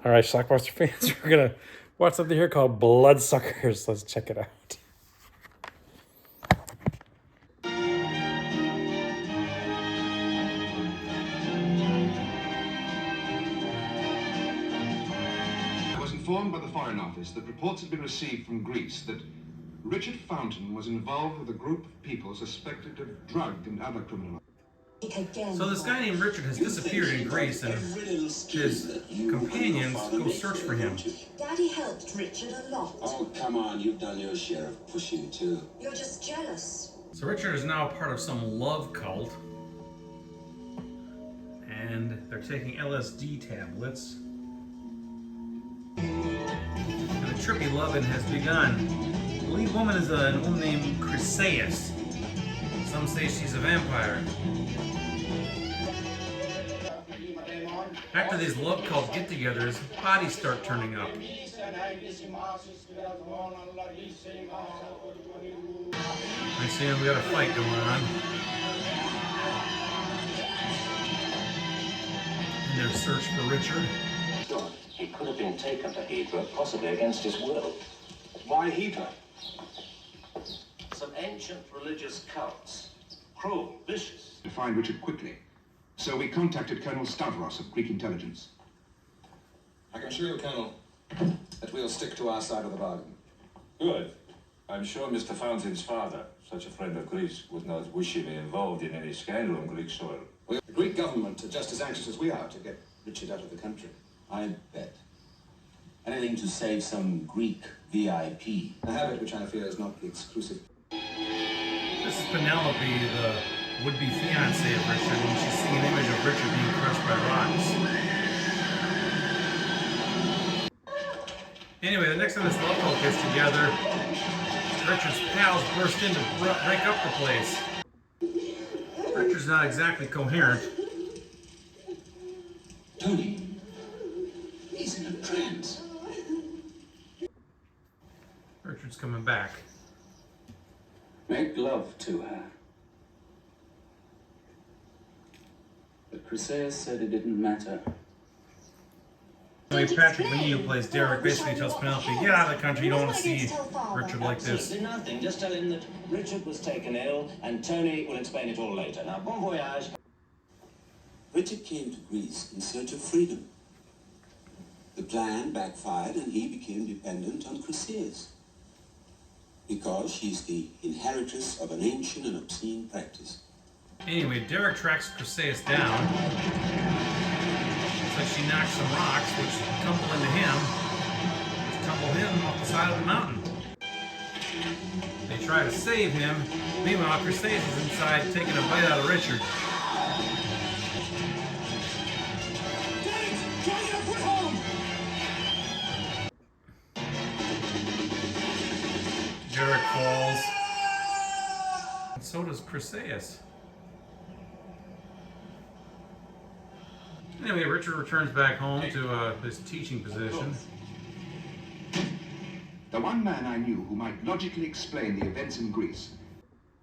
All right, Schlockmeister fans, we're gonna watch something here called Bloodsuckers. Let's check it out. I was informed by the Foreign Office that reports had been received from Greece that Richard Fountain was involved with a group of people suspected of drug and other criminal. So this guy named Richard has disappeared in Greece, and his companions go search for him. Daddy helped Richard a lot. Oh, come on, you've done your share of pushing too. You're just jealous. So Richard is now part of some love cult, and they're taking LSD tablets. And the trippy loving has begun. The lead woman is a woman named Chryseis. Some say she's a vampire. After these love cult get-togethers, bodies start turning up. I see we got a fight going on. And their search for Richard. He could have been taken to Hydra, possibly against his will. Why Hydra? Some ancient religious cults. Cruel, vicious. To find Richard quickly. So we contacted Colonel Stavros of Greek intelligence. I can assure you, Colonel, that we'll stick to our side of the bargain. Good. I'm sure Mr. Fountain's father, such a friend of Greece, would not wish him involved in any scandal on Greek soil. Well, the Greek government are just as anxious as we are to get Richard out of the country. I bet. Anything to save some Greek VIP. A habit which I fear is not exclusive. This is Penelope, the would-be fiancée of Richard, and she's seeing an image of Richard being crushed by rocks. Anyway, the next time this love cult gets together, Richard's pals burst in to break up the place. Richard's not exactly coherent. Tony, he's in a trance. Richard's coming back. Make love to her. But Chryseis said it didn't matter. Anyway, Patrick Benigno, who plays Derek, basically tells Penelope, get out of the country, you don't want to see Richard like this. Absolutely nothing. Just tell him that Richard was taken ill, and Tony will explain it all later. Now, bon voyage. Richard came to Greece in search of freedom. The plan backfired and he became dependent on Chryseis. Because she's the inheritress of an ancient and obscene practice. Anyway, Derek tracks Chryseis down. It's like she knocks some rocks, which tumble into him, which tumble him off the side of the mountain. They try to save him. Meanwhile, Chryseis is inside taking a bite out of Richard. Derek falls. And so does Chryseis. Anyway, Richard returns back home to his teaching position. The one man I knew who might logically explain the events in Greece.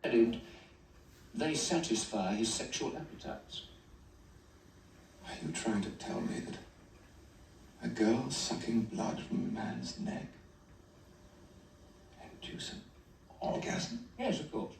They satisfy his sexual appetites. Are you trying to tell me that a girl sucking blood from a man's neck induce an orgasm? Yes, of course.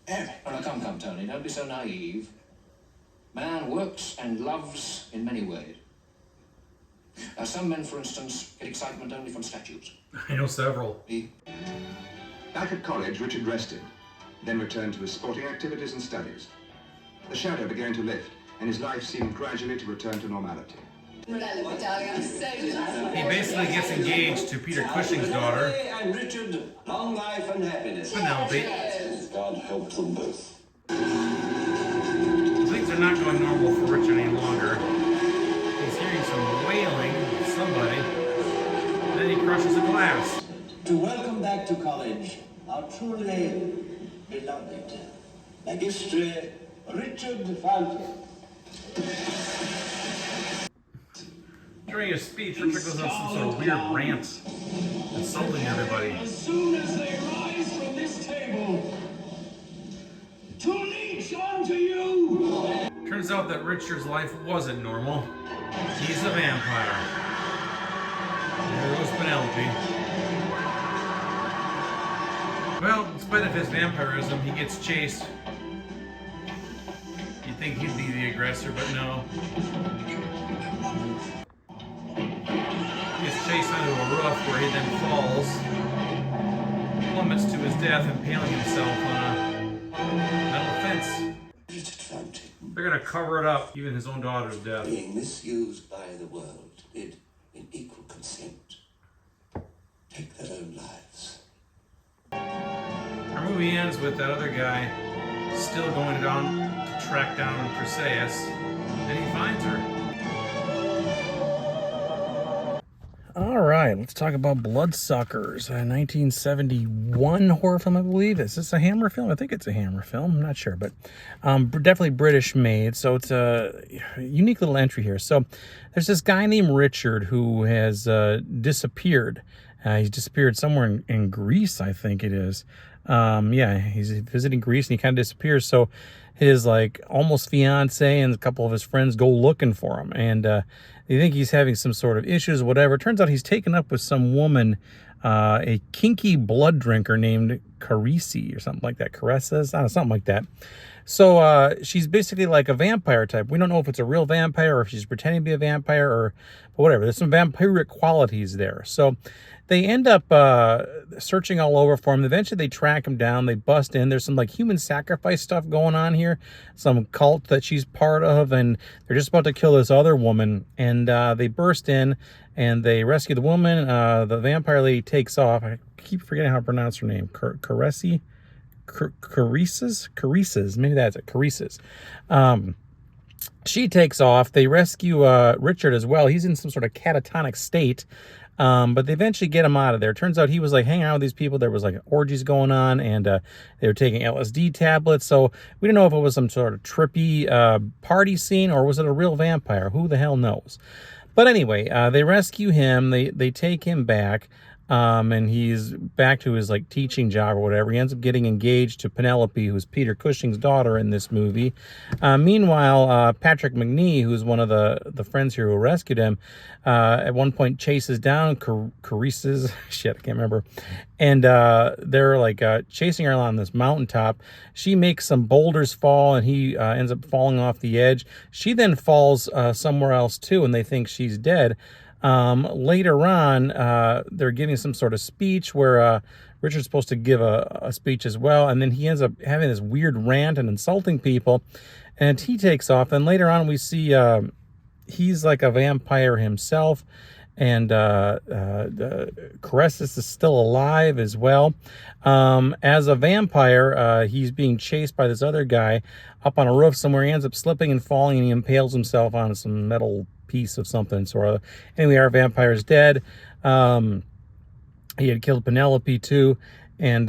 Eric. Oh, now, come, Tony. Don't be so naive. Man works and loves in many ways. Some men, for instance, get excitement only from statues. I know several. Back at college, Richard rested, then returned to his sporting activities and studies. The shadow began to lift, and his life seemed gradually to return to normality. He basically gets engaged to Peter Cushing's daughter, And Richard, long life and happiness. Penelope. God help them both. Things are not going normal for Richard any longer. He's hearing some wailing of somebody, and then he crushes a glass. To welcome back to college our truly beloved Magistre Richard Fountain. During his speech, Richard goes on some sort of weird rant, insulting everybody. As soon as they rise from this table, to leech unto you! Turns out that Richard's life wasn't normal. He's a vampire. There goes Penelope. Well, in spite of his vampirism, he gets chased. You'd think he'd be the aggressor, but no. He gets chased onto a roof where he then falls. Plummets to his death, impaling himself on a metal fence. They're gonna cover it up, even his own daughter's death. Being misused by the world did, in equal consent, take their own lives. Our movie ends with that other guy still going down to track down Chryseis, and he finds her. All right, let's talk about Bloodsuckers, a 1971 horror film, I believe. Is this a Hammer film? I think it's a Hammer film. I'm not sure, but definitely British made. So it's a unique little entry here. So there's this guy named Richard who has disappeared. He's disappeared somewhere in Greece, I think it is. Yeah, he's visiting Greece and he kind of disappears. So his like almost fiance and a couple of his friends go looking for him, and they think he's having some sort of issues, whatever. Turns out he's taken up with some woman, a kinky blood drinker named Carisi or something like that. Caresses, I don't know, something like that. So she's basically like a vampire type. We don't know if it's a real vampire or if she's pretending to be a vampire or whatever. There's some vampiric qualities there. So they end up searching all over for him. Eventually they track him down. They bust in. There's some like human sacrifice stuff going on here. Some cult that she's part of. And they're just about to kill this other woman. And they burst in and they rescue the woman. The vampire lady takes off. I keep forgetting how to pronounce her name. Carisses? Maybe that's it. Carisses. She takes off. They rescue Richard as well. He's in some sort of catatonic state. But they eventually get him out of there. Turns out he was like hanging out with these people. There was like orgies going on, and they were taking LSD tablets. So we don't know if it was some sort of trippy party scene or was it a real vampire. Who the hell knows? But anyway, they rescue him. They take him back. And he's back to his like teaching job or whatever. He ends up getting engaged to Penelope, who's Peter Cushing's daughter in this movie. Meanwhile, Patrick McNee, who's one of the friends here who rescued him, at one point chases down Carisses. Shit, I can't remember. And they're like chasing her along this mountaintop. She makes some boulders fall, and he ends up falling off the edge. She then falls somewhere else too, and they think she's dead. Later on, they're giving some sort of speech where Richard's supposed to give a speech as well, and then he ends up having this weird rant and insulting people, and he takes off. And later on, we see he's like a vampire himself, and Caresses is still alive as well. As a vampire, he's being chased by this other guy up on a roof somewhere. He ends up slipping and falling, and he impales himself on some metal piece of something sort of. Anyway, our vampire is dead. He had killed Penelope too, and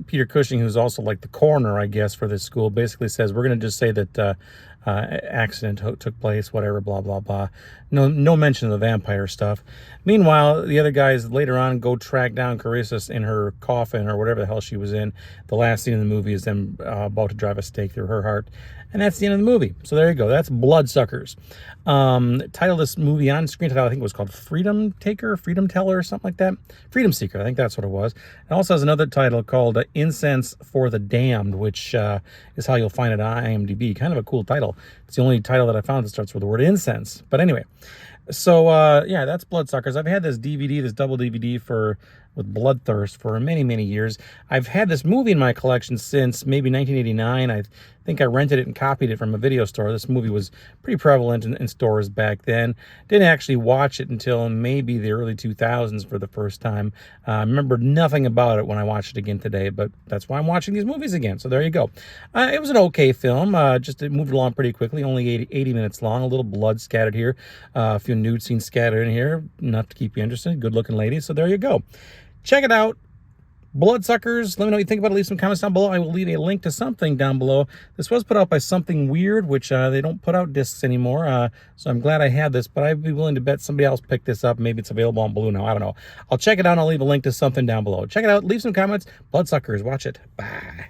Peter Cushing, who's also like the coroner, I guess, for this school, basically says we're going to just say that accident took place, whatever, blah blah blah. No mention of the vampire stuff. Meanwhile, the other guys later on go track down Carisses in her coffin or whatever the hell she was in. The last scene in the movie is them about to drive a stake through her heart. And that's the end of the movie. So there you go. That's Bloodsuckers. Title of this movie on screen title, I think it was called Freedom Taker, Freedom Teller, or something like that. Freedom Seeker, I think that's what it was. It also has another title called Incense for the Damned, which is how you'll find it on IMDb. Kind of a cool title. It's the only title that I found that starts with the word incense. But anyway, so yeah, that's Bloodsuckers. I've had this DVD, this double DVD with Bloodthirst for many, many years. I've had this movie in my collection since maybe 1989. I think I rented it and copied it from a video store. This movie was pretty prevalent in stores back then. Didn't actually watch it until maybe the early 2000s for the first time. I remember nothing about it when I watched it again today, but that's why I'm watching these movies again. So there you go. It was an okay film. Just it moved along pretty quickly, only 80 minutes long. A little blood scattered here. A few nude scenes scattered in here. Enough to keep you interested. Good looking ladies. So there you go. Check it out. Bloodsuckers. Let me know what you think about it. Leave some comments down below. I will leave a link to something down below. This was put out by Something Weird, which they don't put out discs anymore. So I'm glad I had this, but I'd be willing to bet somebody else picked this up. Maybe it's available on Blue now. I don't know. I'll check it out and I'll leave a link to something down below. Check it out. Leave some comments. Bloodsuckers. Watch it. Bye.